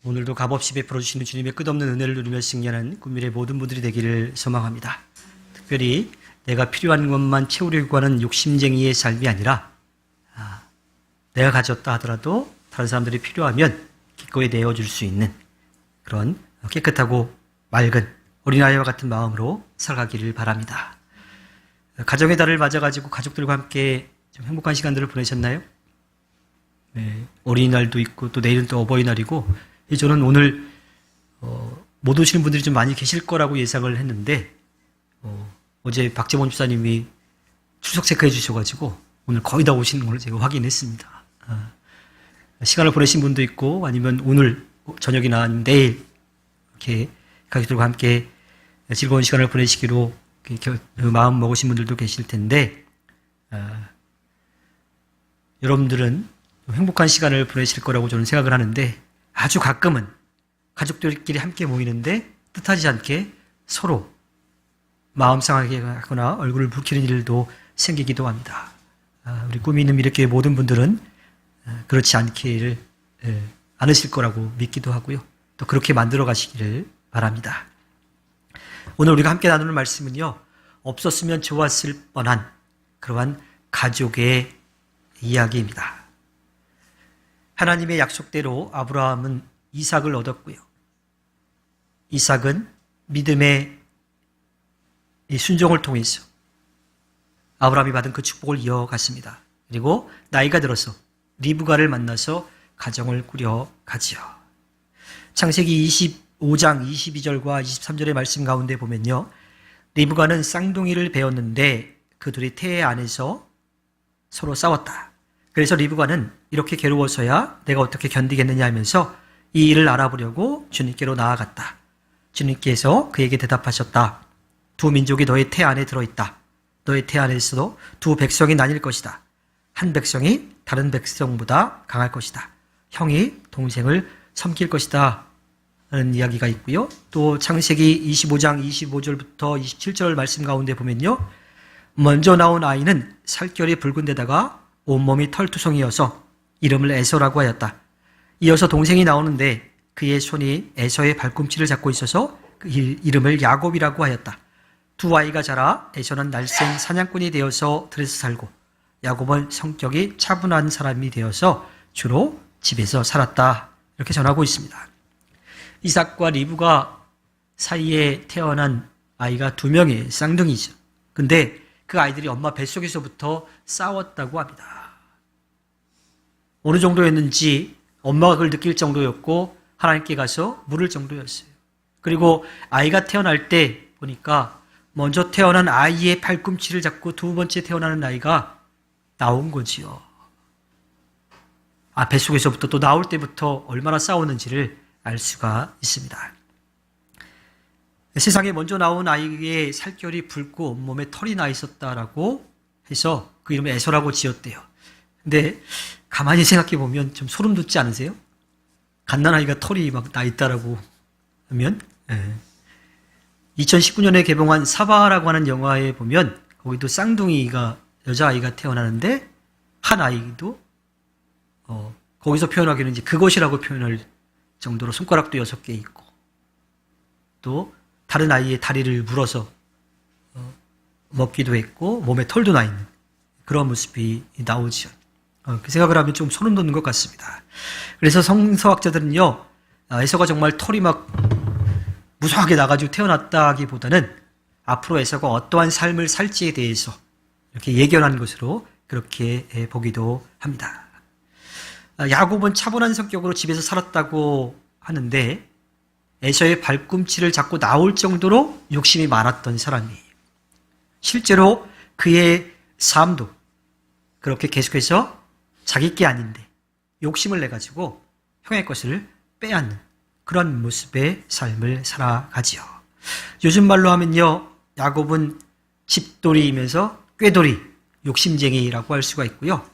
오늘도 값없이 베풀어 주시는 주님의 끝없는 은혜를 누리며 승리하는 꿈미래 모든 분들이 되기를 소망합니다. 특별히 내가 필요한 것만 채우려고 하는 욕심쟁이의 삶이 아니라 내가 가졌다 하더라도 다른 사람들이 필요하면 기꺼이 내어줄 수 있는 그런 깨끗하고 맑은 어린아이와 같은 마음으로 살아가기를 바랍니다. 가정의 달을 맞아가지고 가족들과 함께 좀 행복한 시간들을 보내셨나요? 네, 어린이날도 있고 또 내일은 또 어버이날이고 저는 오늘 못 오시는 분들이 좀 많이 계실 거라고 예상을 했는데 어제 박재원 집사님이 출석 체크해 주셔가지고 오늘 거의 다 오시는 걸 제가 확인했습니다. 시간을 보내신 분도 있고 아니면 오늘 저녁이나 아니면 내일 이렇게 가족들과 함께 즐거운 시간을 보내시기로 마음 먹으신 분들도 계실 텐데 여러분들은 행복한 시간을 보내실 거라고 저는 생각을 하는데 아주 가끔은 가족들끼리 함께 모이는데 뜻하지 않게 서로 마음 상하게 하거나 얼굴을 붉히는 일도 생기기도 합니다. 우리 꿈이 있는 미래교회 모든 분들은 그렇지 않기를 않으실 거라고 믿기도 하고요. 또 그렇게 만들어 가시기를 바랍니다. 오늘 우리가 함께 나누는 말씀은요. 없었으면 좋았을 뻔한 그러한 가족의 이야기입니다. 하나님의 약속대로 아브라함은 이삭을 얻었고요. 이삭은 믿음의 순종을 통해서 아브라함이 받은 그 축복을 이어갔습니다. 그리고 나이가 들어서 리브가를 만나서 가정을 꾸려가지요. 창세기 25장 22절과 23절의 말씀 가운데 보면요. 리브가는 쌍둥이를 배웠는데 그들이 태의 안에서 서로 싸웠다. 그래서 리브가는 이렇게 괴로워서야 내가 어떻게 견디겠느냐 하면서 이 일을 알아보려고 주님께로 나아갔다. 주님께서 그에게 대답하셨다. 두 민족이 너의 태 안에 들어있다. 너의 태 안에서도 두 백성이 나뉠 것이다. 한 백성이 다른 백성보다 강할 것이다. 형이 동생을 섬길 것이다. 라는 이야기가 있고요. 또 창세기 25장 25절부터 27절 말씀 가운데 보면요. 먼저 나온 아이는 살결이 붉은 데다가 온몸이 털투성이어서 이름을 에서라고 하였다. 이어서 동생이 나오는데 그의 손이 에서의 발꿈치를 잡고 있어서 그 이름을 야곱이라고 하였다. 두 아이가 자라 에서는 날쌘 사냥꾼이 되어서 들에서 살고 야곱은 성격이 차분한 사람이 되어서 주로 집에서 살았다. 이렇게 전하고 있습니다. 이삭과 리브가 사이에 태어난 아이가 두 명의 쌍둥이죠. 근데 그 아이들이 엄마 뱃속에서부터 싸웠다고 합니다. 어느 정도였는지 엄마가 그걸 느낄 정도였고 하나님께 가서 물을 정도였어요. 그리고 아이가 태어날 때 보니까 먼저 태어난 아이의 팔꿈치를 잡고 두 번째 태어나는 아이가 나온 거지요. 뱃속에서부터 또 나올 때부터 얼마나 싸웠는지를 알 수가 있습니다. 세상에 먼저 나온 아이의 살결이 붉고 온몸에 털이 나 있었다라고 해서 그 이름을 에서라고 지었대요. 근데 가만히 생각해 보면 좀 소름 돋지 않으세요? 갓난아이가 털이 막 나 있다라고 하면 2019년에 개봉한 사바라고 하는 영화에 보면 거기도 쌍둥이가 여자아이가 태어나는데 한 아이도 거기서 표현하기는 이제 그것이라고 표현할 정도로 손가락도 6개 있고 또 다른 아이의 다리를 물어서 먹기도 했고 몸에 털도 나 있는 그런 모습이 나오죠. 그 생각을 하면 좀 소름 돋는 것 같습니다. 그래서 성서학자들은요, 에서가 정말 털이 막 무성하게 나가지고 태어났다기보다는 앞으로 에서가 어떠한 삶을 살지에 대해서 이렇게 예견한 것으로 그렇게 보기도 합니다. 야곱은 차분한 성격으로 집에서 살았다고 하는데 에서의 발꿈치를 잡고 나올 정도로 욕심이 많았던 사람이에요. 실제로 그의 삶도 그렇게 계속해서 자기 게 아닌데 욕심을 내가지고 형의 것을 빼앗는 그런 모습의 삶을 살아가지요. 요즘 말로 하면요. 야곱은 집돌이이면서 꾀돌이, 욕심쟁이라고 할 수가 있고요.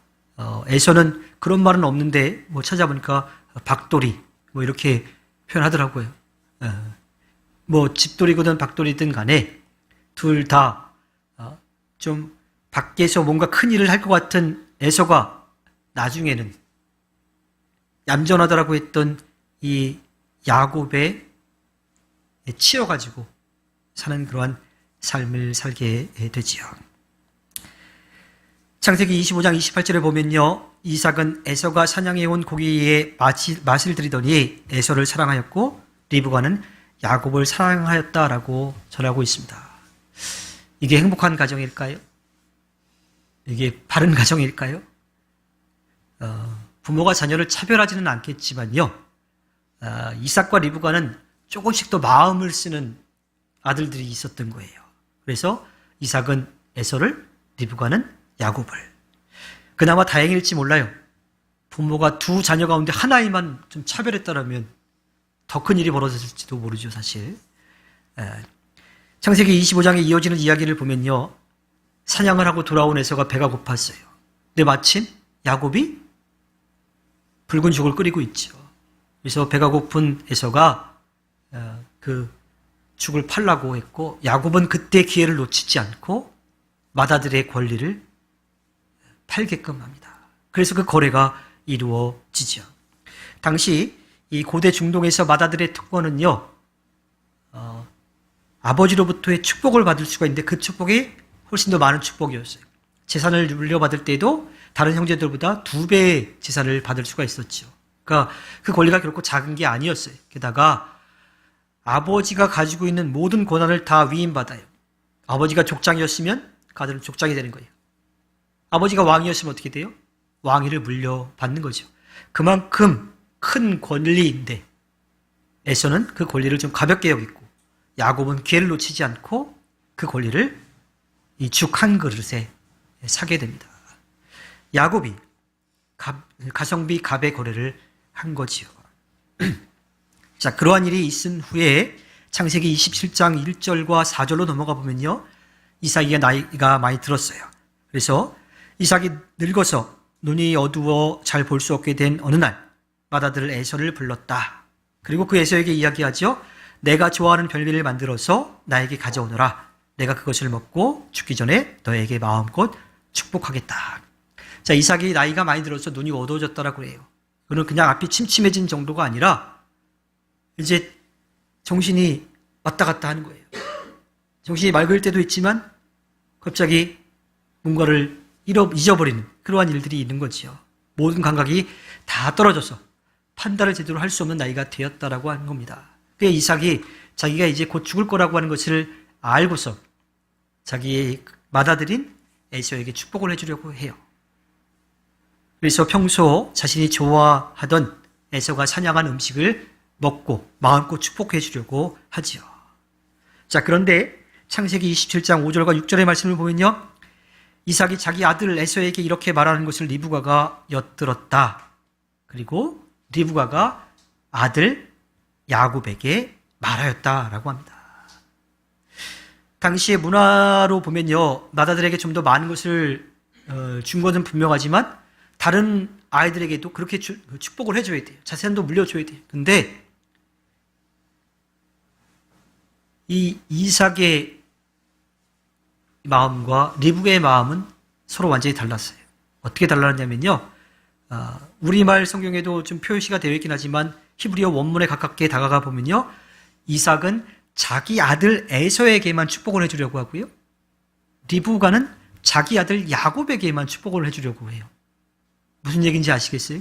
에서는 그런 말은 없는데 뭐 찾아보니까 박돌이 뭐 이렇게 표현하더라고요. 뭐 집돌이거든 박돌이든 간에 둘 다 좀 밖에서 뭔가 큰 일을 할 것 같은 에서가 나중에는 얌전하다라고 했던 이 야곱에 치여가지고 사는 그러한 삶을 살게 되지요. 창세기 25장 28절에 보면요, 이삭은 에서가 사냥해온 고기에 맛을 들이더니 에서를 사랑하였고 리브가는 야곱을 사랑하였다라고 전하고 있습니다. 이게 행복한 가정일까요? 이게 바른 가정일까요? 부모가 자녀를 차별하지는 않겠지만요, 이삭과 리브가는 조금씩 더 마음을 쓰는 아들들이 있었던 거예요. 그래서 이삭은 에서를, 리브가는 야곱을. 그나마 다행일지 몰라요. 부모가 두 자녀 가운데 하나이만 좀 차별했다라면 더 큰 일이 벌어졌을지도 모르죠, 사실. 창세기 25장에 이어지는 이야기를 보면요, 사냥을 하고 돌아온 에서가 배가 고팠어요. 근데 마침 야곱이 붉은 죽을 끓이고 있죠. 그래서 배가 고픈 에서가 그 죽을 팔라고 했고, 야곱은 그때 기회를 놓치지 않고 맏아들의 권리를 팔게끔 합니다. 그래서 그 거래가 이루어지죠. 당시 이 고대 중동에서 맏아들의 특권은요, 아버지로부터의 축복을 받을 수가 있는데 그 축복이 훨씬 더 많은 축복이었어요. 재산을 물려받을 때도 다른 형제들보다 2배의 재산을 받을 수가 있었죠. 그러니까 그 권리가 결코 작은 게 아니었어요. 게다가 아버지가 가지고 있는 모든 권한을 다 위임받아요. 아버지가 족장이었으면 그 아들은 족장이 되는 거예요. 아버지가 왕이었으면 어떻게 돼요? 왕위를 물려받는 거죠. 그만큼 큰 권리인데 에서는 그 권리를 좀 가볍게 여기고 야곱은 기회를 놓치지 않고 그 권리를 이 죽 한 그릇에 사게 됩니다. 야곱이 가성비 갑의 거래를 한 거지요. 자, 그러한 일이 있은 후에 창세기 27장 1절과 4절로 넘어가 보면요, 이삭이 나이가 많이 들었어요. 그래서 이삭이 늙어서 눈이 어두워 잘 볼 수 없게 된 어느 날 맏아들 에서를 불렀다. 그리고 그 에서에게 이야기하죠. 내가 좋아하는 별미를 만들어서 나에게 가져오너라. 내가 그것을 먹고 죽기 전에 너에게 마음껏 축복하겠다. 자, 이삭이 나이가 많이 들어서 눈이 어두워졌다라고 해요. 그는 그냥 앞이 침침해진 정도가 아니라 이제 정신이 왔다 갔다 하는 거예요. 정신이 맑을 때도 있지만 갑자기 뭔가를 잊어버리는 그러한 일들이 있는 거지요. 모든 감각이 다 떨어져서 판단을 제대로 할 수 없는 나이가 되었다라고 하는 겁니다. 그래서 이삭이 자기가 이제 곧 죽을 거라고 하는 것을 알고서 자기의 맏아들인 에서에게 축복을 해주려고 해요. 그래서 평소 자신이 좋아하던 에서가 사냥한 음식을 먹고 마음껏 축복해 주려고 하지요. 자, 그런데 창세기 27장 5절과 6절의 말씀을 보면요, 이삭이 자기 아들 에서에게 이렇게 말하는 것을 리브가가 엿들었다. 그리고 리브가가 아들 야곱에게 말하였다라고 합니다. 당시의 문화로 보면요, 맏아들에게 좀 더 많은 것을 준 것은 분명하지만 다른 아이들에게도 그렇게 축복을 해줘야 돼요. 자산도 물려줘야 돼요. 근데 이 이삭의 마음과 리브가의 마음은 서로 완전히 달랐어요. 어떻게 달랐냐면요, 우리말 성경에도 좀 표시가 되어 있긴 하지만 히브리어 원문에 가깝게 다가가 보면요, 이삭은 자기 아들 에서에게만 축복을 해주려고 하고요, 리브가는 자기 아들 야곱에게만 축복을 해주려고 해요. 무슨 얘기인지 아시겠어요?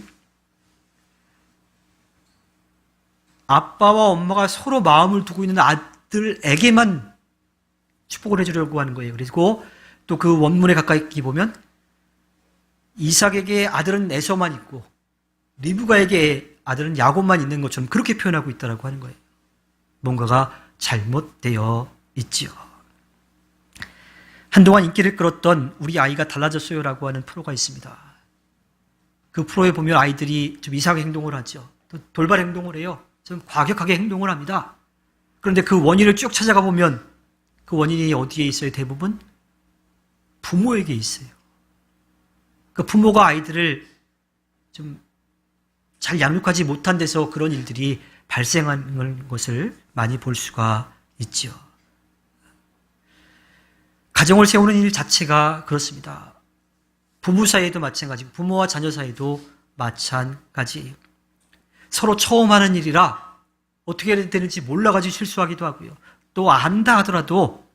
아빠와 엄마가 서로 마음을 두고 있는 아들에게만 축복을 해주려고 하는 거예요. 그리고 또 그 원문에 가까이 보면 이삭에게 아들은 에서만 있고 리브가에게 아들은 야곱만 있는 것처럼 그렇게 표현하고 있다고 하는 거예요. 뭔가가 잘못되어 있지요. 한동안 인기를 끌었던 우리 아이가 달라졌어요라고 하는 프로가 있습니다. 그 프로에 보면 아이들이 좀 이상한 행동을 하죠. 또 돌발 행동을 해요. 좀 과격하게 행동을 합니다. 그런데 그 원인을 쭉 찾아가 보면 그 원인이 어디에 있어요? 대부분 부모에게 있어요. 그 부모가 아이들을 좀 잘 양육하지 못한 데서 그런 일들이 발생하는 것을 많이 볼 수가 있죠. 가정을 세우는 일 자체가 그렇습니다. 부부 사이에도 마찬가지고 부모와 자녀 사이도 마찬가지예요. 서로 처음 하는 일이라 어떻게 해야 되는지 몰라가지고 실수하기도 하고요. 또 안다 하더라도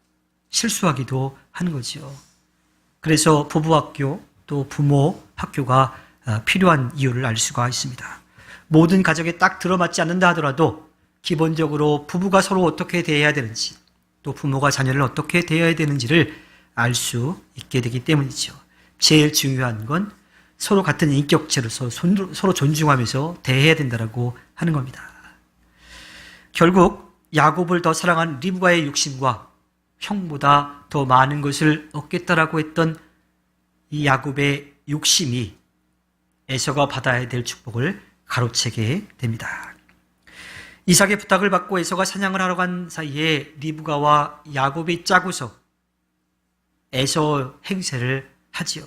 실수하기도 하는 거죠. 그래서 부부학교 또 부모 학교가 필요한 이유를 알 수가 있습니다. 모든 가정에 딱 들어맞지 않는다 하더라도 기본적으로 부부가 서로 어떻게 대해야 되는지 또 부모가 자녀를 어떻게 대해야 되는지를 알 수 있게 되기 때문이죠. 제일 중요한 건 서로 같은 인격체로서 서로 존중하면서 대해야 된다고 하는 겁니다. 결국 야곱을 더 사랑한 리브가의 욕심과 형보다 더 많은 것을 얻겠다라고 했던 이 야곱의 욕심이 에서가 받아야 될 축복을 가로채게 됩니다. 이삭의 부탁을 받고 에서가 사냥을 하러 간 사이에 리브가와 야곱이 짜고서 에서 행세를 하지요.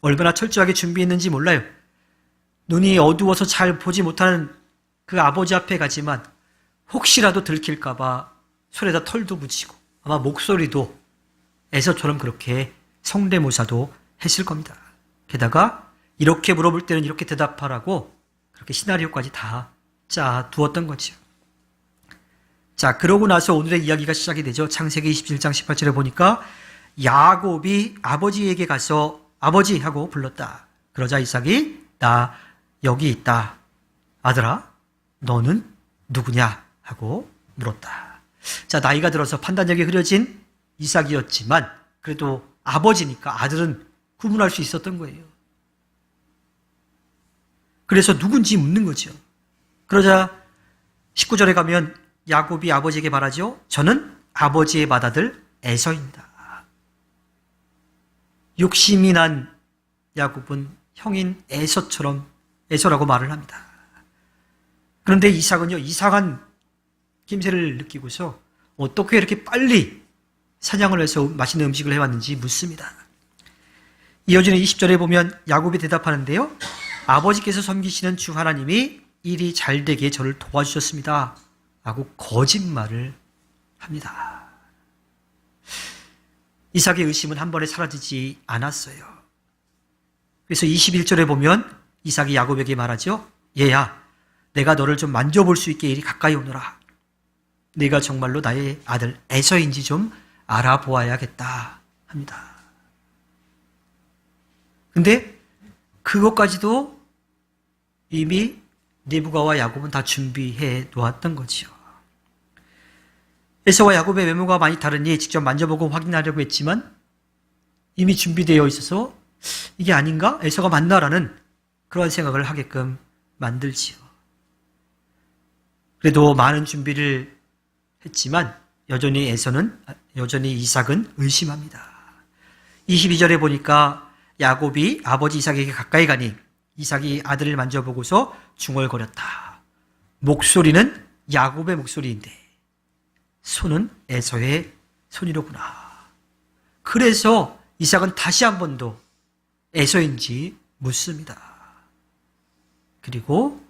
얼마나 철저하게 준비했는지 몰라요. 눈이 어두워서 잘 보지 못하는 그 아버지 앞에 가지만 혹시라도 들킬까봐 손에다 털도 붙이고 아마 목소리도 에서처럼 그렇게 성대모사도 했을 겁니다. 게다가 이렇게 물어볼 때는 이렇게 대답하라고 그렇게 시나리오까지 다 짜두었던 거죠. 자, 그러고 나서 오늘의 이야기가 시작이 되죠. 창세기 27장 18절에 보니까 야곱이 아버지에게 가서 아버지 하고 불렀다. 그러자 이삭이 나 여기 있다. 아들아, 너는 누구냐? 하고 물었다. 자, 나이가 들어서 판단력이 흐려진 이삭이었지만 그래도 아버지니까 아들은 구분할 수 있었던 거예요. 그래서 누군지 묻는 거죠. 그러자 19절에 가면 야곱이 아버지에게 말하죠. 저는 아버지의 맏아들 에서입니다. 욕심이 난 야곱은 형인 에서라고 말을 합니다. 그런데 이삭은요, 이상한 김새를 느끼고서 어떻게 이렇게 빨리 사냥을 해서 맛있는 음식을 해왔는지 묻습니다. 이어지는 20절에 보면 야곱이 대답하는데요. 아버지께서 섬기시는 주 하나님이 일이 잘 되게 저를 도와주셨습니다. 라고 거짓말을 합니다. 이삭의 의심은 한 번에 사라지지 않았어요. 그래서 21절에 보면 이삭이 야곱에게 말하죠. 얘야, 내가 너를 좀 만져볼 수 있게 이리 가까이 오너라. 네가 정말로 나의 아들 에서인지 좀 알아보아야겠다 합니다. 근데 그것까지도 이미 리브가와 야곱은 다 준비해 놓았던 거지요. 에서와 야곱의 외모가 많이 다르니 직접 만져보고 확인하려고 했지만 이미 준비되어 있어서 이게 아닌가? 에서가 맞나라는 그런 생각을 하게끔 만들지요. 그래도 많은 준비를 했지만 여전히 이삭은 의심합니다. 22절에 보니까 야곱이 아버지 이삭에게 가까이 가니 이삭이 아들을 만져보고서 중얼거렸다. 목소리는 야곱의 목소리인데 손은 에서의 손이로구나. 그래서 이삭은 다시 한 번 더 에서인지 묻습니다. 그리고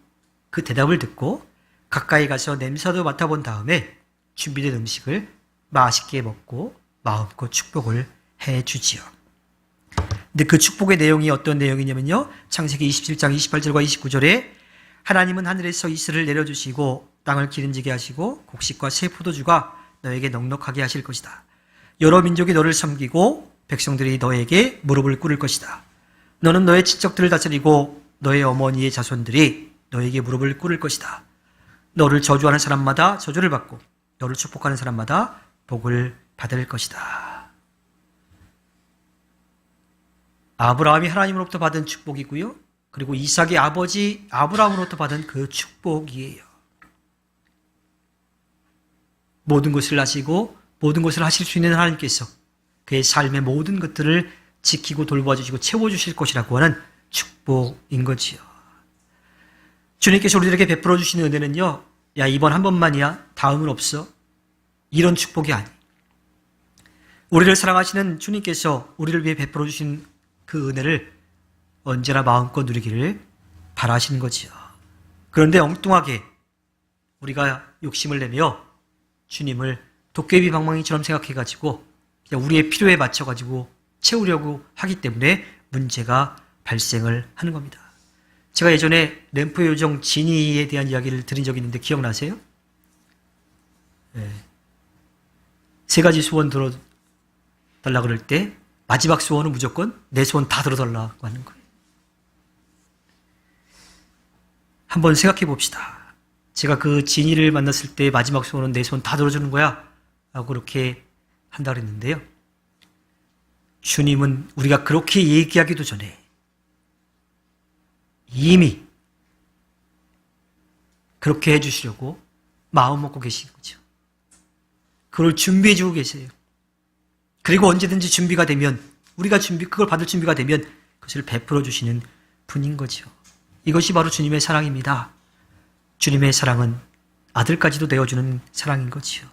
그 대답을 듣고 가까이 가서 냄새도 맡아본 다음에 준비된 음식을 맛있게 먹고 마음껏 축복을 해주지요. 근데 그 축복의 내용이 어떤 내용이냐면요. 창세기 27장 28절과 29절에 하나님은 하늘에서 이슬을 내려주시고 땅을 기름지게 하시고 곡식과 새 포도주가 너에게 넉넉하게 하실 것이다. 여러 민족이 너를 섬기고 백성들이 너에게 무릎을 꿇을 것이다. 너는 너의 친척들을 다스리고 너의 어머니의 자손들이 너에게 무릎을 꿇을 것이다. 너를 저주하는 사람마다 저주를 받고 너를 축복하는 사람마다 복을 받을 것이다. 아브라함이 하나님으로부터 받은 축복이고요. 그리고 이삭의 아버지 아브라함으로부터 받은 그 축복이에요. 모든 것을 아시고 모든 것을 하실 수 있는 하나님께서 그의 삶의 모든 것들을 지키고 돌봐주시고 채워주실 것이라고 하는 축복인 거지요. 주님께서 우리들에게 베풀어 주시는 은혜는요. 야, 이번 한 번만이야. 다음은 없어. 이런 축복이 아니. 우리를 사랑하시는 주님께서 우리를 위해 베풀어 주신 그 은혜를 언제나 마음껏 누리기를 바라시는 거지요. 그런데 엉뚱하게 우리가 욕심을 내며 주님을 도깨비 방망이처럼 생각해가지고 그냥 우리의 필요에 맞춰가지고 채우려고 하기 때문에 문제가 발생을 하는 겁니다. 제가 예전에 램프 요정 지니에 대한 이야기를 드린 적이 있는데 기억나세요? 세 가지 소원 들어달라 그럴 때 마지막 소원은 무조건 내 소원 다 들어달라고 하는 거예요. 한번 생각해 봅시다. 제가 그 진이를 만났을 때 마지막 소원은 내 소원 다 들어주는 거야 라고 그렇게 한다 그랬는데요. 주님은 우리가 그렇게 얘기하기도 전에 이미 그렇게 해주시려고 마음 먹고 계시는 거죠. 그걸 준비해 주고 계세요. 그리고 언제든지 준비가 되면 우리가 그걸 받을 준비가 되면 그것을 베풀어 주시는 분인 거죠. 이것이 바로 주님의 사랑입니다. 주님의 사랑은 아들까지도 내어주는 사랑인 거지요.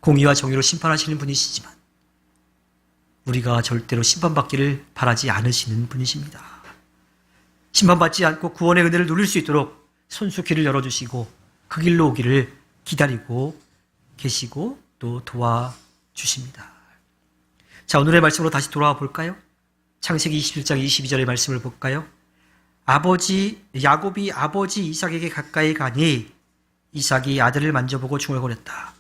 공의와 정의로 심판하시는 분이시지만 우리가 절대로 심판받기를 바라지 않으시는 분이십니다. 심판받지 않고 구원의 은혜를 누릴 수 있도록 손수 길을 열어주시고 그 길로 오기를 기다리고 계시고 또 도와주십니다. 자, 오늘의 말씀으로 다시 돌아와 볼까요? 창세기 21장 22절의 말씀을 볼까요? 야곱이 아버지 이삭에게 가까이 가니 이삭이 아들을 만져보고 중얼거렸다.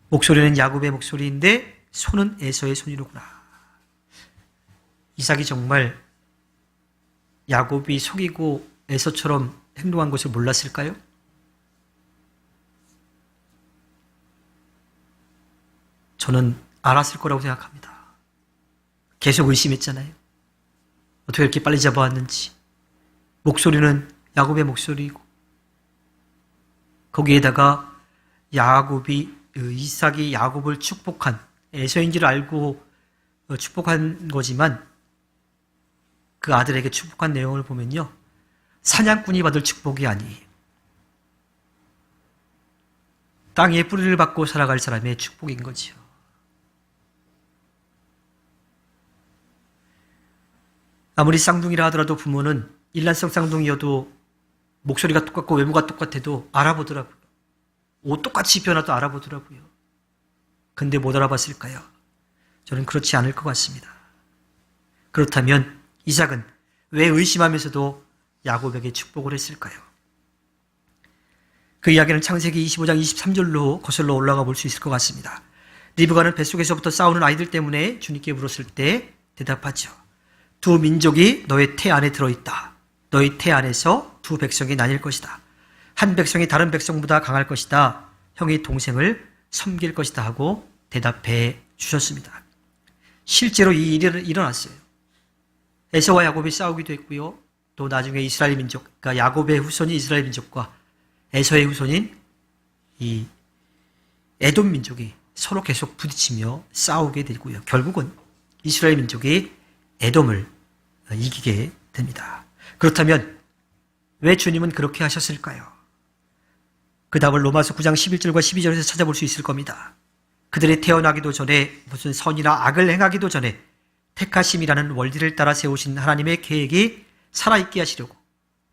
목소리는 야곱의 목소리인데 손은 에서의 손이로구나. 이삭이 정말 야곱이 속이고 에서처럼 행동한 것을 몰랐을까요? 저는 알았을 거라고 생각합니다. 계속 의심했잖아요. 어떻게 이렇게 빨리 잡아왔는지. 목소리는 야곱의 목소리이고 거기에다가 이삭이 야곱을 축복한 에서인 줄 알고 축복한 거지만 그 아들에게 축복한 내용을 보면요. 사냥꾼이 받을 축복이 아니에요. 땅에 뿌리를 받고 살아갈 사람의 축복인 거지요. 아무리 쌍둥이라 하더라도 부모는 일란성 쌍둥이여도 목소리가 똑같고 외모가 똑같아도 알아보더라고요. 옷 똑같이 입혀놔도 알아보더라고요. 근데 못 알아봤을까요? 저는 그렇지 않을 것 같습니다. 그렇다면 이삭은 왜 의심하면서도 야곱에게 축복을 했을까요? 그 이야기는 창세기 25장 23절로 거슬러 올라가 볼 수 있을 것 같습니다. 리브가는 뱃속에서부터 싸우는 아이들 때문에 주님께 물었을 때 대답하죠. 두 민족이 너의 태 안에 들어있다. 너희 태 안에서 두 백성이 나뉠 것이다. 한 백성이 다른 백성보다 강할 것이다. 형이 동생을 섬길 것이다 하고 대답해 주셨습니다. 실제로 이 일이 일어났어요. 에서와 야곱이 싸우기도 했고요. 또 나중에 이스라엘 민족, 그러니까 야곱의 후손이 이스라엘 민족과 에서의 후손인 이 에돔 민족이 서로 계속 부딪히며 싸우게 되고요. 결국은 이스라엘 민족이 에돔을 이기게 됩니다. 그렇다면 왜 주님은 그렇게 하셨을까요? 그 답을 로마서 9장 11절과 12절에서 찾아볼 수 있을 겁니다. 그들이 태어나기도 전에 무슨 선이나 악을 행하기도 전에 택하심이라는 원리를 따라 세우신 하나님의 계획이 살아있게 하시려고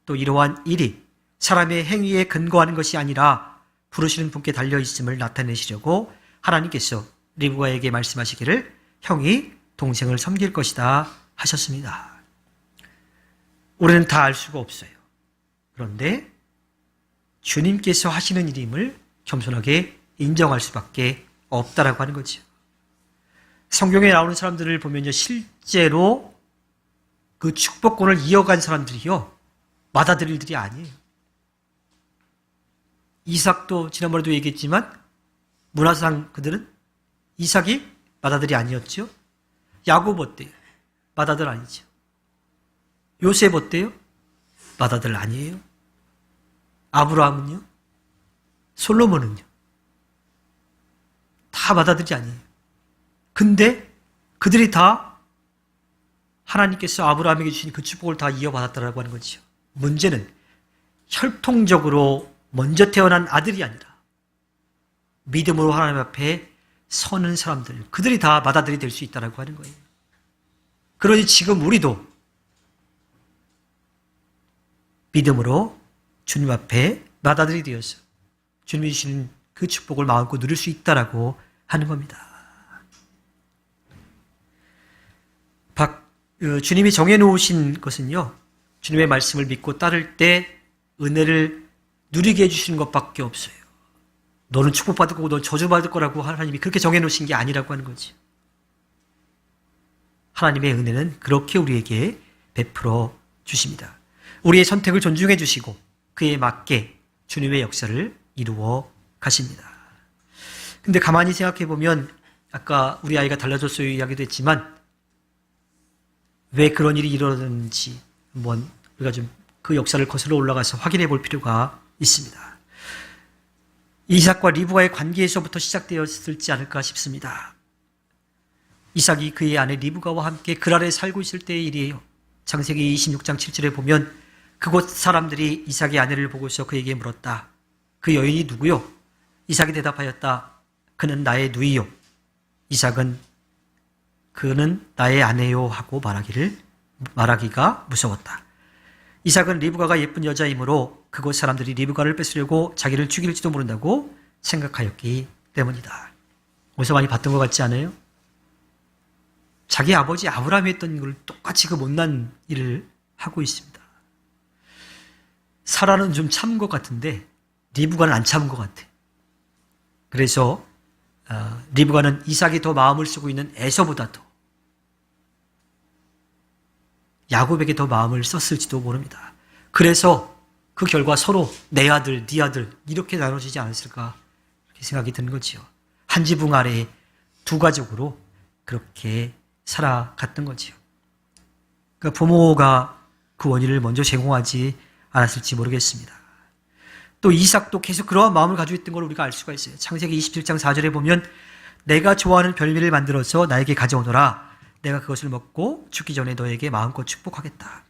또 이러한 일이 사람의 행위에 근거하는 것이 아니라 부르시는 분께 달려있음을 나타내시려고 하나님께서 리브가에게 말씀하시기를 형이 동생을 섬길 것이다 하셨습니다. 우리는 다 알 수가 없어요. 그런데 주님께서 하시는 일임을 겸손하게 인정할 수밖에 없다라고 하는 거죠. 성경에 나오는 사람들을 보면요. 실제로 그 축복권을 이어간 사람들이요. 맏아들 일들이 아니에요. 이삭도 지난번에도 얘기했지만 문화상 그들은 이삭이 맏아들이 아니었죠. 야곱 어때요? 맏아들 아니죠. 요셉 어때요? 맏아들 아니에요. 아브라함은요? 솔로몬은요? 다 맏아들이 아니에요. 근데 그들이 다 하나님께서 아브라함에게 주신 그 축복을 다 이어받았다라고 하는 거죠. 문제는 혈통적으로 먼저 태어난 아들이 아니라 믿음으로 하나님 앞에 서는 사람들, 그들이 다 맏아들이 될 수 있다라고 하는 거예요. 그러니 지금 우리도 믿음으로 주님 앞에 맏아들이 되어서 주님이 주시는 그 축복을 마음껏 누릴 수 있다라고 하는 겁니다. 주님이 정해놓으신 것은요, 주님의 말씀을 믿고 따를 때 은혜를 누리게 해주시는 것밖에 없어요. 너는 축복받을 거고 넌 저주받을 거라고 하나님이 그렇게 정해놓으신 게 아니라고 하는 거지. 하나님의 은혜는 그렇게 우리에게 베풀어 주십니다. 우리의 선택을 존중해 주시고 그에 맞게 주님의 역사를 이루어 가십니다. 근데 가만히 생각해 보면 아까 우리 아이가 달라졌어요 이야기도 했지만 왜 그런 일이 일어났는지 한번 우리가 좀 그 역사를 거슬러 올라가서 확인해 볼 필요가 있습니다. 이삭과 리브가의 관계에서부터 시작되었을지 않을까 싶습니다. 이삭이 그의 아내 리브가와 함께 그랄에 살고 있을 때의 일이에요. 창세기 26장 7절에 보면 그곳 사람들이 이삭의 아내를 보고서 그에게 물었다. 그 여인이 누구요? 이삭이 대답하였다. 그는 나의 누이요. 이삭은 그는 나의 아내요 하고 말하기가 무서웠다. 이삭은 리브가가 예쁜 여자이므로 그곳 사람들이 리브가를 뺏으려고 자기를 죽일지도 모른다고 생각하였기 때문이다. 어디서 많이 봤던 것 같지 않아요? 자기 아버지 아브라함이 했던 걸 똑같이 그 못난 일을 하고 있습니다. 사라는 좀 참은 것 같은데 리브가는 안 참은 것 같아. 그래서 리브가는 이삭이 더 마음을 쓰고 있는 에서보다도 야곱에게 더 마음을 썼을지도 모릅니다. 그래서 그 결과 서로 내 아들, 네 아들 이렇게 나눠지지 않았을까 이렇게 생각이 드는 거지요. 한 지붕 아래에 두 가족으로 그렇게 살아갔던 거지요. 그러니까 부모가 그 원인을 먼저 제공하지 않았을지 모르겠습니다. 또 이삭도 계속 그러한 마음을 가지고 있던 걸 우리가 알 수가 있어요. 창세기 27장 4절에 보면 내가 좋아하는 별미를 만들어서 나에게 가져오너라. 내가 그것을 먹고 죽기 전에 너에게 마음껏 축복하겠다.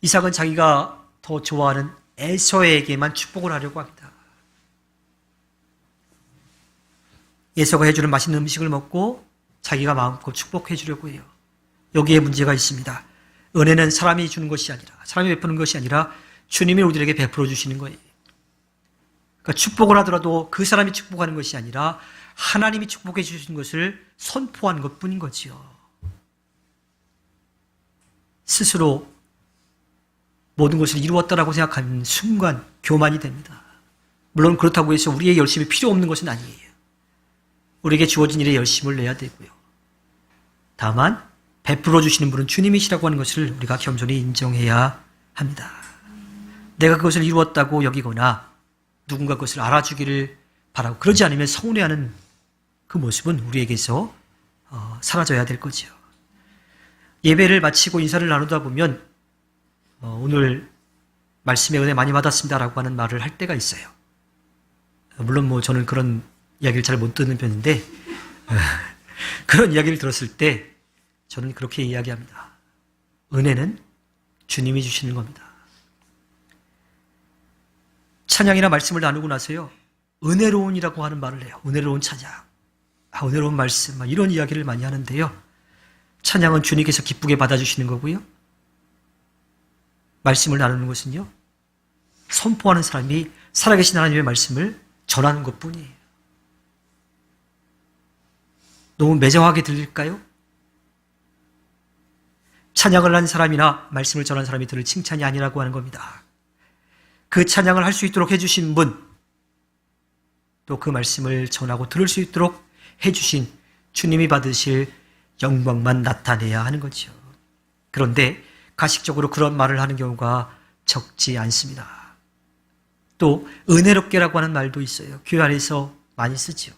이삭은 자기가 더 좋아하는 에서에게만 축복을 하려고 합니다. 에서가 해주는 맛있는 음식을 먹고 자기가 마음껏 축복해 주려고 해요. 여기에 문제가 있습니다. 은혜는 사람이 주는 것이 아니라 사람이 베푸는 것이 아니라 주님이 우리들에게 베풀어 주시는 거예요. 그러니까 축복을 하더라도 그 사람이 축복하는 것이 아니라 하나님이 축복해 주신 것을 선포하는 것뿐인 거지요. 스스로 모든 것을 이루었다라고 생각하는 순간 교만이 됩니다. 물론 그렇다고 해서 우리의 열심이 필요 없는 것은 아니에요. 우리에게 주어진 일에 열심을 내야 되고요. 다만 베풀어 주시는 분은 주님이시라고 하는 것을 우리가 겸손히 인정해야 합니다. 내가 그것을 이루었다고 여기거나 누군가 그것을 알아주기를 바라고 그러지 않으면 서운해하는 그 모습은 우리에게서 사라져야 될 거지요. 예배를 마치고 인사를 나누다 보면 오늘 말씀의 은혜 많이 받았습니다라고 하는 말을 할 때가 있어요. 물론 저는 그런 이야기를 잘 못 듣는 편인데 그런 이야기를 들었을 때 저는 그렇게 이야기합니다. 은혜는 주님이 주시는 겁니다. 찬양이나 말씀을 나누고 나서요. 은혜로운이라고 하는 말을 해요. 은혜로운 찬양. 은혜로운 말씀. 이런 이야기를 많이 하는데요. 찬양은 주님께서 기쁘게 받아주시는 거고요. 말씀을 나누는 것은요. 선포하는 사람이 살아계신 하나님의 말씀을 전하는 것뿐이에요. 너무 매정하게 들릴까요? 찬양을 한 사람이나 말씀을 전한 사람이 들을 칭찬이 아니라고 하는 겁니다. 그 찬양을 할 수 있도록 해주신 분, 또 그 말씀을 전하고 들을 수 있도록 해주신 주님이 받으실 영광만 나타내야 하는 거죠. 그런데 가식적으로 그런 말을 하는 경우가 적지 않습니다. 또 은혜롭게라고 하는 말도 있어요. 교회 안에서 많이 쓰죠.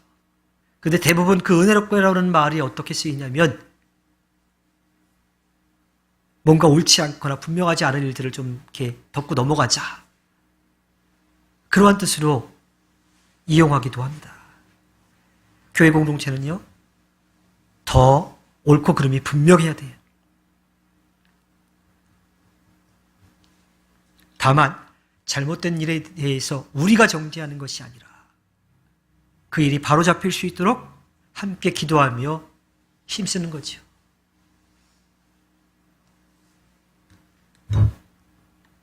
그런데 대부분 그 은혜롭게라는 말이 어떻게 쓰이냐면 뭔가 옳지 않거나 분명하지 않은 일들을 좀 이렇게 덮고 넘어가자. 그러한 뜻으로 이용하기도 합니다. 교회 공동체는요, 더 옳고 그름이 분명해야 돼요. 다만 잘못된 일에 대해서 우리가 정죄하는 것이 아니라 그 일이 바로잡힐 수 있도록 함께 기도하며 힘쓰는 거죠.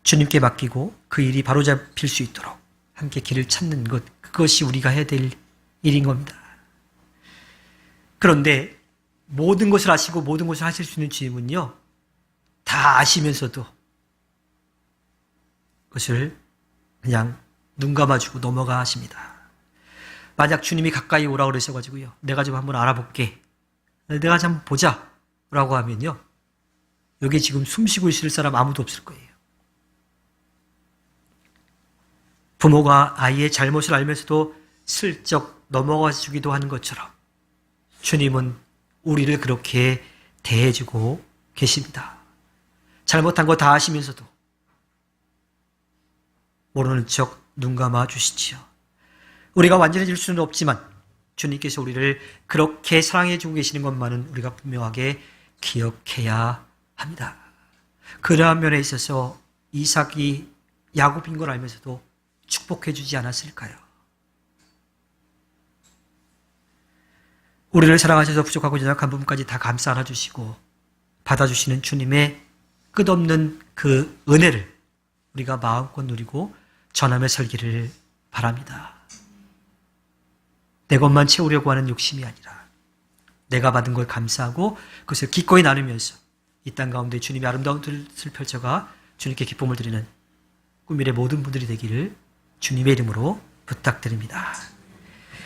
주님께 맡기고 그 일이 바로잡힐 수 있도록 함께 길을 찾는 것, 그것이 우리가 해야 될 일인 겁니다. 그런데 모든 것을 아시고 모든 것을 하실 수 있는 주님은요, 다 아시면서도 그것을 그냥 눈 감아주고 넘어가 하십니다. 만약 주님이 가까이 오라 그러셔가지고요. 내가 좀 한번 알아볼게. 내가 좀 한번 보자. 라고 하면요. 여기 지금 숨 쉬고 있을 사람 아무도 없을 거예요. 부모가 아이의 잘못을 알면서도 슬쩍 넘어가 주기도 하는 것처럼 주님은 우리를 그렇게 대해주고 계십니다. 잘못한 거 다 아시면서도 모르는 척 눈 감아 주시지요. 우리가 완전해질 수는 없지만 주님께서 우리를 그렇게 사랑해 주고 계시는 것만은 우리가 분명하게 기억해야 합니다. 그러한 면에 있어서 이삭이 야곱인 걸 알면서도 축복해 주지 않았을까요? 우리를 사랑하셔서 부족하고 연약한 부분까지 다 감싸 안아주시고 받아주시는 주님의 끝없는 그 은혜를 우리가 마음껏 누리고 전하며 살기를 바랍니다. 내 것만 채우려고 하는 욕심이 아니라 내가 받은 걸 감사하고 그것을 기꺼이 나누면서 이 땅 가운데 주님의 아름다운 뜻을 펼쳐가 주님께 기쁨을 드리는 꿈미래 모든 분들이 되기를 주님의 이름으로 부탁드립니다.